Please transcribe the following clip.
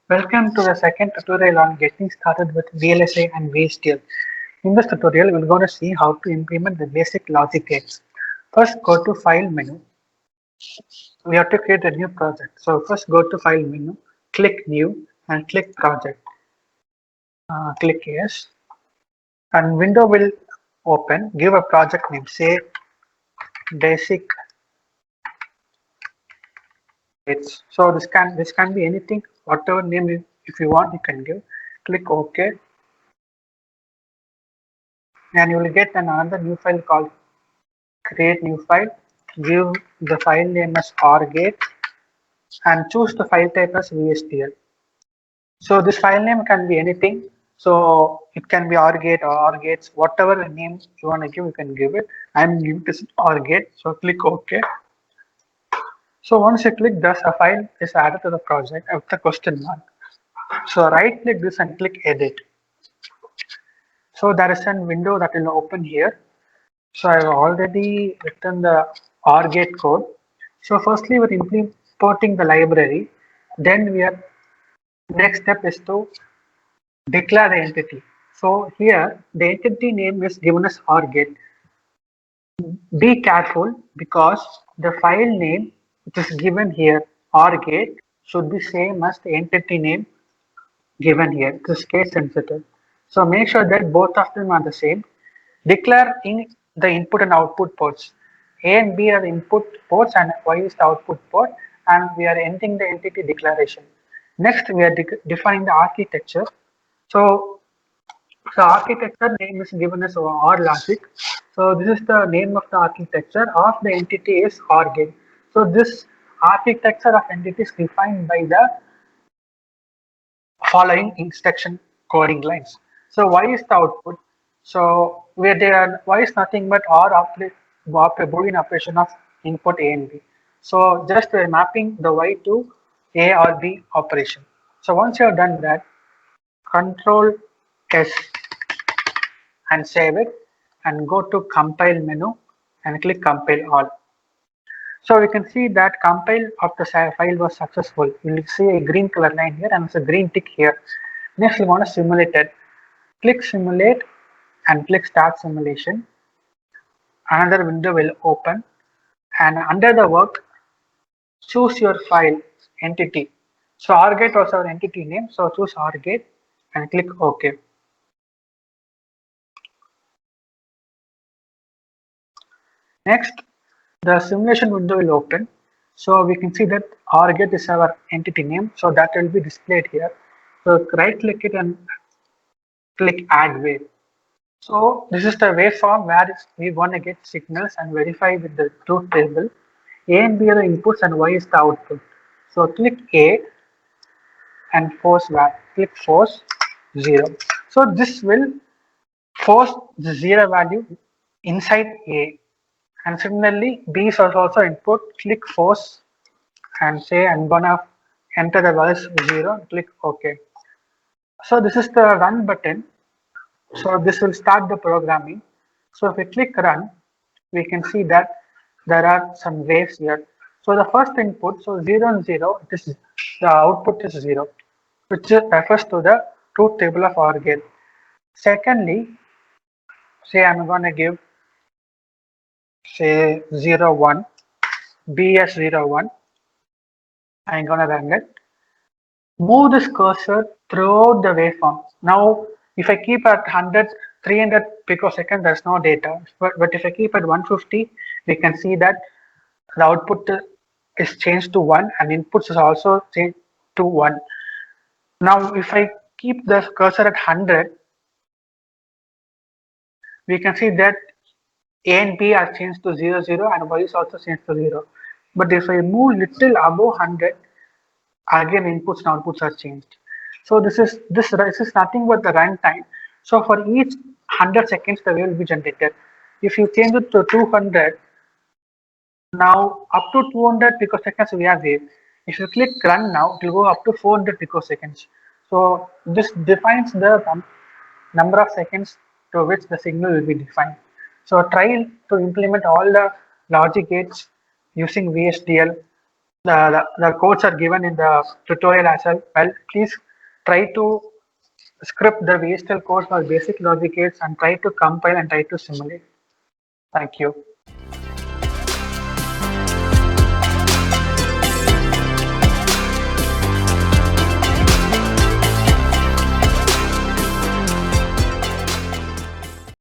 Welcome to the second tutorial on getting started with VLSI and VSTL. In this tutorial, we're going to see how to implement the basic logic gates. First, go to File menu. We have to create a new project. So first go to File menu, click New and click Project. Click Yes and window will open. Give a project name, say Basic Gates. So this can be anything, whatever name if you want you can give. Click OK and you will get another new file called create new file, give the file name as rgate and choose the file type as VSTL. So this file name can be anything. So it can be rgate or rgates, whatever name you want to give, you can give it. I'm giving this rgate, so click OK. So once you click this, a file is added to the project with the question mark. So right click this and click edit. So there is a window that will open here. So I've already written the rgate code. So firstly we're importing the library. Then next step is to declare the entity. So here the entity name is given as rgate. Be careful because the file name which is given here rgate should be same as the entity name given here. This is case sensitive. So make sure that both of them are the same. Declare in the input and output ports. A and B are the input ports and Y is the output port, and we are ending the entity declaration. Next, we are defining the architecture. So the architecture name is given as OR logic. So this is the name of the architecture of the entity is OR gate. So this architecture of entity is defined by the following instruction coding lines. So y is the output. So where they are y is nothing but or a boolean operation of input a and b. So just mapping the y to a or b operation. So once you have done that, control S and save it and go to compile menu and click compile all. So we can see that compile of the file was successful. You will see a green color line here and it's a green tick here. Next we want to simulate it. Click simulate and click start simulation. Another window will open and under the work choose your file entity. So rgate was our entity name. So choose rgate and click OK. Next the simulation window will open. So we can see that rgate is our entity name. So that will be displayed here. So right click it and click add wave. So this is the waveform where we want to get signals and verify with the truth table. A and B are the inputs and Y is the output. So click A and force value. Click force 0. So this will force the 0 value inside A. And similarly B is also input. Click force and say I'm gonna enter the values 0. Click OK. So this is the run button. So this will start the programming. So if we click run, we can see that there are some waves here. So the first input, so 0 and 0, the output is 0, which refers to the truth table of OR gate. Secondly, say I'm going to give say 0 1, B as 0 1. I'm going to run it. Move this cursor throughout the waveform. Now, if I keep at 100, 300 picosecond, there's no data. But if I keep at 150, we can see that the output is changed to 1 and inputs is also changed to 1. Now, if I keep the cursor at 100, we can see that A and B are changed to 0, 0 and Y is also changed to 0. But if I move little above 100, again inputs and outputs are changed. So this is nothing but the runtime. So for each 100 seconds the wave will be generated. If you change it to 200, now up to 200 picoseconds we have wave. If you click run now, it will go up to 400 picoseconds. So this defines the number of seconds to which the signal will be defined. So try to implement all the logic gates using VSDL the codes are given in the tutorial as well. Well, please try to script the VSTL code for basic logic gates and try to compile and try to simulate. Thank you.